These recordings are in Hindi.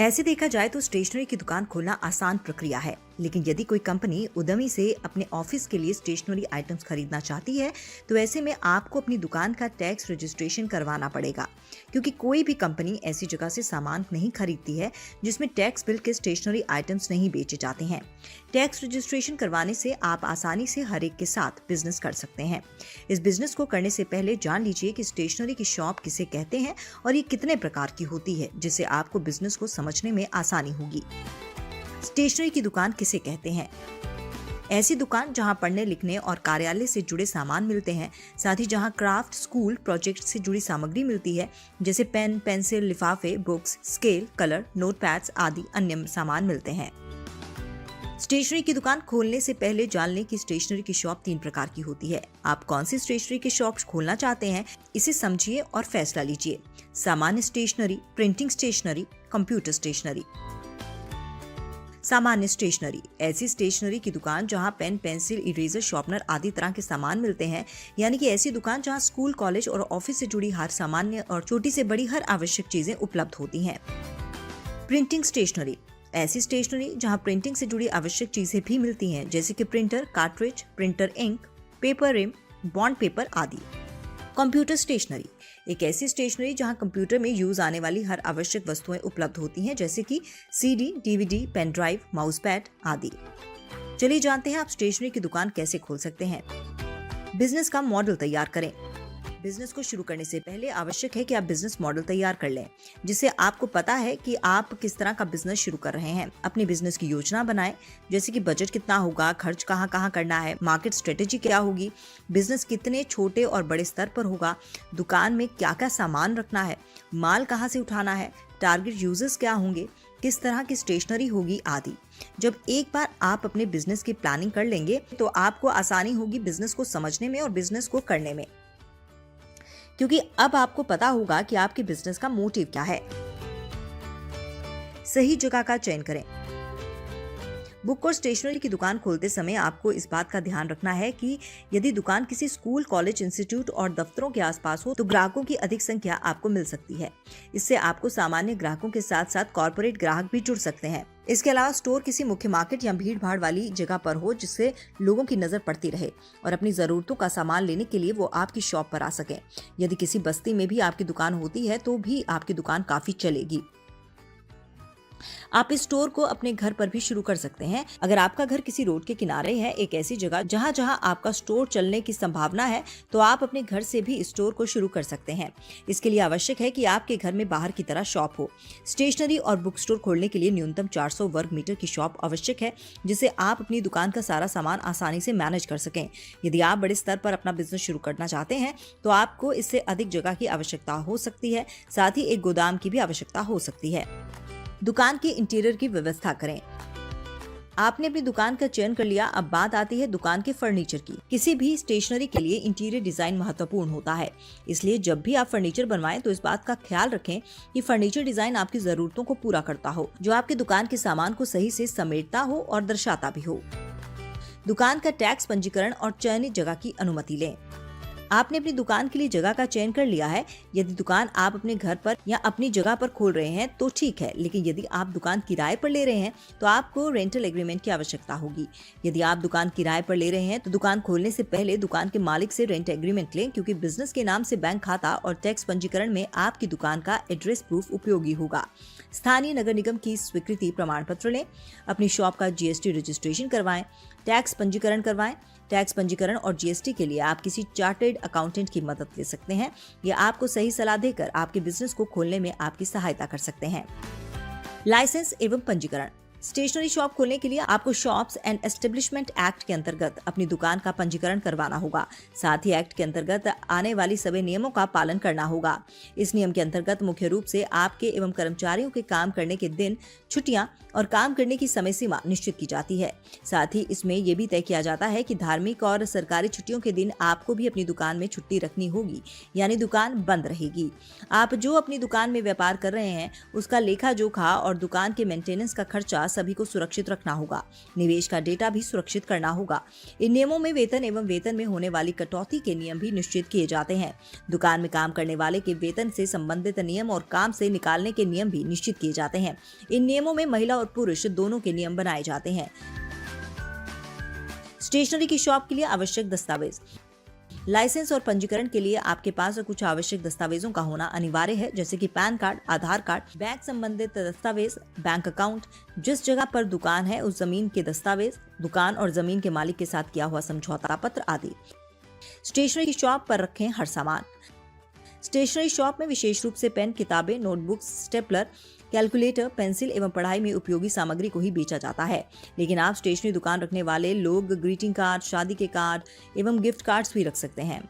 ऐसे देखा जाए तो स्टेशनरी की दुकान खोलना आसान प्रक्रिया है, लेकिन यदि कोई कंपनी उद्यमी से अपने ऑफिस के लिए स्टेशनरी आइटम्स खरीदना चाहती है तो ऐसे में आपको अपनी दुकान का टैक्स रजिस्ट्रेशन करवाना पड़ेगा, क्योंकि कोई भी कंपनी ऐसी जगह से सामान नहीं खरीदती है जिसमें टैक्स बिल के स्टेशनरी आइटम्स नहीं बेचे जाते हैं। टैक्स रजिस्ट्रेशन करवाने से आप आसानी से हर एक के साथ बिजनेस कर सकते हैं। इस बिजनेस को करने से पहले जान लीजिए कि स्टेशनरी की शॉप किसे कहते हैं और ये कितने प्रकार की होती है, जिससे आपको बिजनेस को समझने में आसानी होगी। स्टेशनरी की दुकान किसे कहते हैं? ऐसी दुकान जहां पढ़ने लिखने और कार्यालय से जुड़े सामान मिलते हैं, साथ ही जहां क्राफ्ट, स्कूल प्रोजेक्ट से जुड़ी सामग्री मिलती है, जैसे पेन, पेंसिल, लिफाफे, बुक्स, स्केल, कलर, नोटपैड्स आदि अन्य सामान मिलते हैं। स्टेशनरी की दुकान खोलने से पहले जान लें कि स्टेशनरी की शॉप 3 प्रकार की होती है। आप कौन सी स्टेशनरी की शॉप खोलना चाहते हैं, इसे समझिए और फैसला लीजिए। सामान्य stationery, printing stationery, computer stationery. सामान्य स्टेशनरी ऐसी स्टेशनरी की दुकान जहां पेन, पेंसिल, इरेजर, शार्पनर आदि तरह के सामान मिलते हैं, यानी कि ऐसी दुकान जहां स्कूल, कॉलेज और ऑफिस से जुड़ी हर सामान्य और छोटी से बड़ी हर आवश्यक चीजें उपलब्ध होती हैं। प्रिंटिंग स्टेशनरी ऐसी स्टेशनरी जहां प्रिंटिंग से जुड़ी आवश्यक चीजें भी मिलती हैं, जैसे कि printer, cartridge, printer ink, paper ream, bond paper आदि। कंप्यूटर स्टेशनरी एक ऐसी स्टेशनरी जहां कंप्यूटर में यूज आने वाली हर आवश्यक वस्तुएं उपलब्ध होती हैं, जैसे कि CD, DVD, pen drive, mouse pad आदि। चलिए जानते हैं आप स्टेशनरी की दुकान कैसे खोल सकते हैं। बिजनेस का मॉडल तैयार करें। बिजनेस को शुरू करने से पहले आवश्यक है कि आप बिजनेस मॉडल तैयार कर लें, जिससे आपको पता है कि आप किस तरह का बिजनेस शुरू कर रहे हैं। अपने बिजनेस की योजना बनाएं, जैसे कि बजट कितना होगा, खर्च कहाँ कहाँ करना है, मार्केट स्ट्रेटेजी क्या होगी, बिजनेस कितने छोटे और बड़े स्तर पर होगा, दुकान में क्या क्या सामान रखना है, माल कहाँ से उठाना है, टारगेट यूजर्स क्या होंगे, किस तरह की स्टेशनरी होगी आदि। जब एक बार आप अपने बिजनेस की प्लानिंग कर लेंगे तो आपको आसानी होगी बिजनेस को समझने में और बिजनेस को करने में, क्योंकि अब आपको पता होगा कि आपके बिजनेस का मोटिव क्या है। सही जगह का चयन करें। बुक और स्टेशनरी की दुकान खोलते समय आपको इस बात का ध्यान रखना है कि यदि दुकान किसी स्कूल, कॉलेज, इंस्टीट्यूट और दफ्तरों के आसपास हो तो ग्राहकों की अधिक संख्या आपको मिल सकती है। इससे आपको सामान्य ग्राहकों के साथ साथ कॉर्पोरेट ग्राहक भी जुड़ सकते हैं। इसके अलावा स्टोर किसी मुख्य मार्केट या भीड़ भाड़ वाली जगह पर हो, जिससे लोगों की नजर पड़ती रहे और अपनी जरूरतों का सामान लेने के लिए वो आपकी शॉप पर आ सके। यदि किसी बस्ती में भी आपकी दुकान होती है तो भी आपकी दुकान काफी चलेगी। आप इस स्टोर को अपने घर पर भी शुरू कर सकते हैं। अगर आपका घर किसी रोड के किनारे है, एक ऐसी जगह जहां जहां आपका स्टोर चलने की संभावना है, तो आप अपने घर से भी स्टोर को शुरू कर सकते हैं। इसके लिए आवश्यक है कि आपके घर में बाहर की तरह शॉप हो। स्टेशनरी और बुक स्टोर खोलने के लिए न्यूनतम 400 वर्ग मीटर की शॉप आवश्यक है, जिससे आप अपनी दुकान का सारा सामान आसानी से मैनेज कर सकें। यदि आप बड़े स्तर पर अपना बिजनेस शुरू करना चाहते हैं तो आपको इससे अधिक जगह की आवश्यकता हो सकती है, साथ ही एक गोदाम की भी आवश्यकता हो सकती है। दुकान के इंटीरियर की व्यवस्था करें। आपने अपनी दुकान का चयन कर लिया, अब बात आती है दुकान के फर्नीचर की। किसी भी स्टेशनरी के लिए इंटीरियर डिजाइन महत्वपूर्ण होता है, इसलिए जब भी आप फर्नीचर बनवाएं तो इस बात का ख्याल रखें कि फर्नीचर डिजाइन आपकी जरूरतों को पूरा करता हो, जो आपकी दुकान के सामान को सही से समेटता हो और दर्शाता भी हो। दुकान का टैक्स पंजीकरण और चयनित जगह की अनुमति लें। आपने अपनी दुकान के लिए जगह का चयन कर लिया है। यदि दुकान आप अपने घर पर या अपनी जगह पर खोल रहे हैं तो ठीक है, लेकिन यदि आप दुकान किराए पर ले रहे हैं तो आपको रेंटल एग्रीमेंट की आवश्यकता होगी। यदि आप दुकान किराए पर ले रहे हैं तो दुकान खोलने से पहले दुकान के मालिक से रेंट एग्रीमेंट लें, क्योंकि बिजनेस के नाम से बैंक खाता और टैक्स पंजीकरण में आपकी दुकान का एड्रेस प्रूफ उपयोगी होगा। स्थानीय नगर निगम की स्वीकृति प्रमाण पत्र लें। अपनी शॉप का जीएसटी रजिस्ट्रेशन करवाएं। टैक्स पंजीकरण करवाएं। टैक्स पंजीकरण और जीएसटी के लिए आप किसी चार्टर्ड अकाउंटेंट की मदद ले सकते हैं। ये आपको सही सलाह देकर आपके बिजनेस को खोलने में आपकी सहायता कर सकते हैं। लाइसेंस एवं पंजीकरण। स्टेशनरी शॉप खोलने के लिए आपको शॉप्स एंड एस्टेब्लिशमेंट एक्ट के अंतर्गत अपनी दुकान का पंजीकरण करवाना होगा। साथ ही एक्ट के अंतर्गत आने वाली सभी नियमों का पालन करना होगा। इस नियम के अंतर्गत मुख्य रूप से आपके एवं कर्मचारियों के काम करने के दिन, छुट्टियां और काम करने की समय सीमा निश्चित की जाती है। साथ ही इसमें यह भी तय किया जाता है कि धार्मिक और सरकारी छुट्टियों के दिन आपको भी अपनी दुकान में छुट्टी रखनी होगी, यानी दुकान बंद रहेगी। आप जो अपनी दुकान में व्यापार कर रहे हैं उसका लेखा जोखा और दुकान के मेंटेनेंस का खर्चा सभी को सुरक्षित रखना होगा। निवेश का डेटा भी सुरक्षित करना होगा। इन नियमों में वेतन एवं वेतन में होने वाली कटौती के नियम भी निश्चित किए जाते हैं। दुकान में काम करने वाले के वेतन से संबंधित नियम और काम से निकालने के नियम भी निश्चित किए जाते हैं। इन नियमों में महिला और पुरुष दोनों के नियम बनाए जाते हैं। स्टेशनरी की शॉप के लिए आवश्यक दस्तावेज। लाइसेंस और पंजीकरण के लिए आपके पास कुछ आवश्यक दस्तावेजों का होना अनिवार्य है, जैसे कि पैन कार्ड, आधार कार्ड, बैंक संबंधित दस्तावेज, बैंक अकाउंट, जिस जगह पर दुकान है उस जमीन के दस्तावेज, दुकान और जमीन के मालिक के साथ किया हुआ समझौता पत्र आदि। स्टेशनरी की शॉप पर रखें हर सामान। स्टेशनरी शॉप में विशेष रूप से पेन, किताबें, नोटबुक्स, स्टेपलर, कैलकुलेटर, पेंसिल एवं पढ़ाई में उपयोगी सामग्री को ही बेचा जाता है। लेकिन आप स्टेशनरी दुकान रखने वाले लोग ग्रीटिंग कार्ड, शादी के कार्ड एवं गिफ्ट कार्ड्स भी रख सकते हैं।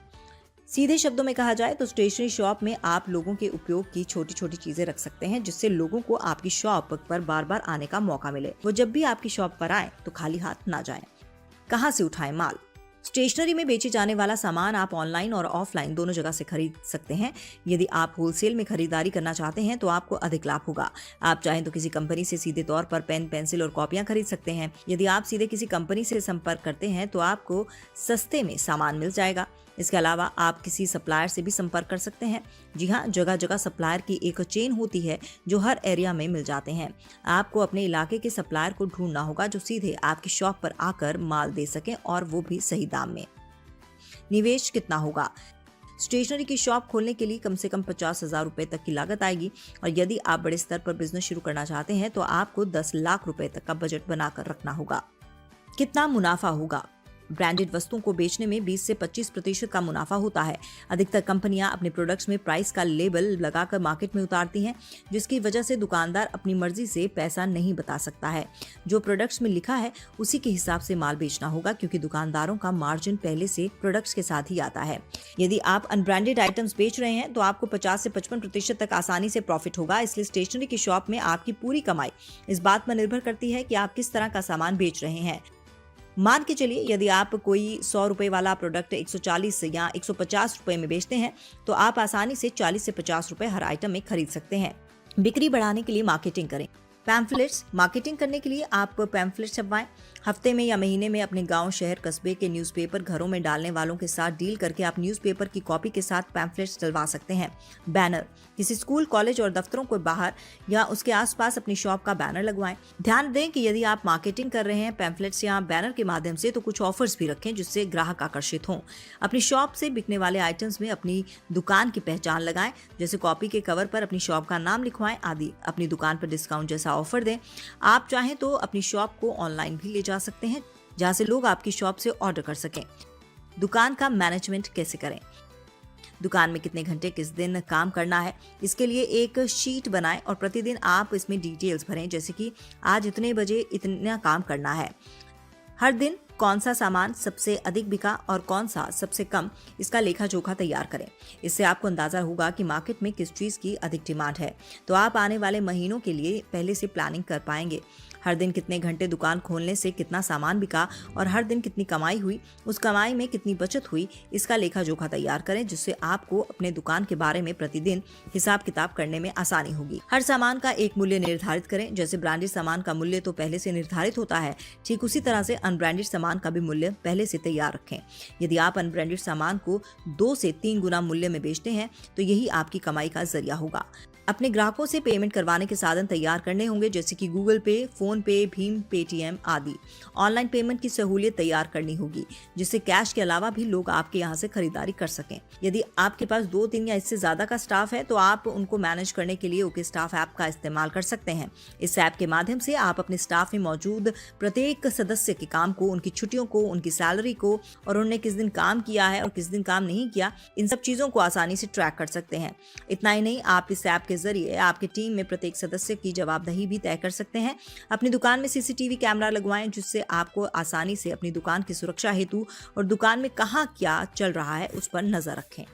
सीधे शब्दों में कहा जाए तो स्टेशनरी शॉप में आप लोगों के उपयोग की छोटी छोटी चीजें रख सकते हैं, जिससे लोगों को आपकी शॉप पर बार बार आने का मौका मिले। वो जब भी आपकी शॉप पर आए तो खाली हाथ ना जाएं। कहाँ से उठाएं माल। स्टेशनरी में बेचे जाने वाला सामान आप ऑनलाइन और ऑफलाइन दोनों जगह से खरीद सकते हैं। यदि आप होलसेल में खरीदारी करना चाहते हैं तो आपको अधिक लाभ होगा। आप चाहें तो किसी कंपनी से सीधे तौर पर पेन, पेंसिल और कॉपियां खरीद सकते हैं। यदि आप सीधे किसी कंपनी से संपर्क करते हैं तो आपको सस्ते में सामान मिल जाएगा। इसके अलावा आप किसी सप्लायर से भी संपर्क कर सकते हैं। जी हाँ, जगह जगह सप्लायर की एक चेन होती है जो हर एरिया में मिल जाते हैं। आपको अपने इलाके के सप्लायर को ढूंढना होगा जो सीधे आपकी शॉप पर आकर माल दे सकें, और वो भी सही दाम में। निवेश कितना होगा। स्टेशनरी की शॉप खोलने के लिए कम से कम 50,000 रुपए तक की लागत आएगी, और यदि आप बड़े स्तर पर बिजनेस शुरू करना चाहते हैं तो आपको 10 लाख रुपए तक का बजट बनाकर रखना होगा। कितना मुनाफा होगा। ब्रांडेड वस्तुओं को बेचने में 20 से 25% का मुनाफा होता है। अधिकतर कंपनियां अपने प्रोडक्ट्स में प्राइस का लेबल लगाकर मार्केट में उतारती हैं, जिसकी वजह से दुकानदार अपनी मर्जी से पैसा नहीं बता सकता है। जो प्रोडक्ट्स में लिखा है उसी के हिसाब से माल बेचना होगा, क्योंकि दुकानदारों का मार्जिन पहले से प्रोडक्ट्स के साथ ही आता है। यदि आप अनब्रांडेड आइटम्स बेच रहे हैं तो आपको 50 से 55% तक आसानी से प्रॉफिट होगा। इसलिए स्टेशनरी की शॉप में आपकी पूरी कमाई इस बात पर निर्भर करती है कि आप किस तरह का सामान बेच रहे हैं। मान के चलिए यदि आप कोई 100 रुपए वाला प्रोडक्ट 140 या 150 रुपए में बेचते हैं तो आप आसानी से 40 से 50 रुपए हर आइटम में खरीद सकते हैं। बिक्री बढ़ाने के लिए मार्केटिंग करें। पैम्फलेट्स। मार्केटिंग करने के लिए आप पैम्फलेट छपवाएं। हफ्ते में या महीने में अपने गांव, शहर, कस्बे के न्यूज़पेपर घरों में डालने वालों के साथ डील करके आप न्यूज़पेपर की कॉपी के साथ पैम्फलेट्स डलवा सकते हैं। बैनर। किसी स्कूल, कॉलेज और दफ्तरों के बाहर या उसके आसपास अपनी शॉप का बैनर लगवाएं। ध्यान दें कि यदि आप मार्केटिंग कर रहे हैं पैम्फलेट्स या बैनर के माध्यम से तो कुछ ऑफर्स भी रखें जिससे ग्राहक आकर्षित हों। अपनी शॉप से बिकने वाले आइटम्स में अपनी दुकान की पहचान लगाएं, जैसे कॉपी के कवर पर अपनी शॉप का नाम लिखवाएं आदि। अपनी दुकान पर डिस्काउंट जैसा ऑफर दें। आप चाहें तो अपनी शॉप को ऑनलाइन भी ले जा सकते हैं, जहां से लोग आपकी शॉप से ऑर्डर कर सकें। दुकान का मैनेजमेंट कैसे करें। दुकान में कितने घंटे किस दिन काम करना है, इसके लिए एक शीट बनाएं और प्रतिदिन आप इसमें डिटेल्स भरें, जैसे कि आज इतने बजे इतना काम करना है। हर दिन कौन सा सामान सबसे अधिक बिका और कौन सा सबसे कम, इसका लेखा जोखा तैयार करें। इससे आपको अंदाजा होगा कि मार्केट में किस चीज की अधिक डिमांड है, तो आप आने वाले महीनों के लिए पहले से प्लानिंग कर पाएंगे। हर दिन कितने घंटे दुकान खोलने से कितना सामान बिका और हर दिन कितनी कमाई हुई, उस कमाई में कितनी बचत हुई, इसका लेखा जोखा तैयार करें, जिससे आपको अपने दुकान के बारे में प्रतिदिन हिसाब किताब करने में आसानी होगी। हर सामान का एक मूल्य निर्धारित करें। जैसे ब्रांडेड सामान का मूल्य तो पहले से निर्धारित होता है, ठीक उसी तरह से अनब्रांडेड सामान का भी मूल्य पहले से तैयार रखें। यदि आप अनब्रांडेड सामान को 2 से 3 गुना मूल्य में बेचते हैं तो यही आपकी कमाई का जरिया होगा। अपने ग्राहकों से पेमेंट करवाने के साधन तैयार करने होंगे, जैसे कि गूगल पे, फोन पे, भीम, पेटीएम आदि। ऑनलाइन पेमेंट की सहूलियत तैयार करनी होगी, जिससे कैश के अलावा भी लोग आपके यहाँ से खरीदारी कर सकें। यदि आपके पास 2-3 या इससे ज्यादा का स्टाफ है तो आप उनको मैनेज करने के लिए ओके स्टाफ ऐप का इस्तेमाल कर सकते हैं। इस ऐप के माध्यम से आप अपने स्टाफ में मौजूद प्रत्येक सदस्य के काम को, उनकी छुट्टियों को, उनकी सैलरी को और उन्होंने किस दिन काम किया है और किस दिन काम नहीं किया, इन सब चीजों को आसानी से ट्रैक कर सकते हैं। इतना ही नहीं, आप इस ऐप के जरिए आपकी टीम में प्रत्येक सदस्य की जवाबदेही भी तय कर सकते हैं। अपनी दुकान में सीसीटीवी कैमरा लगवाएं, जिससे आपको आसानी से अपनी दुकान की सुरक्षा हेतु और दुकान में कहां क्या चल रहा है उस पर नजर रखें।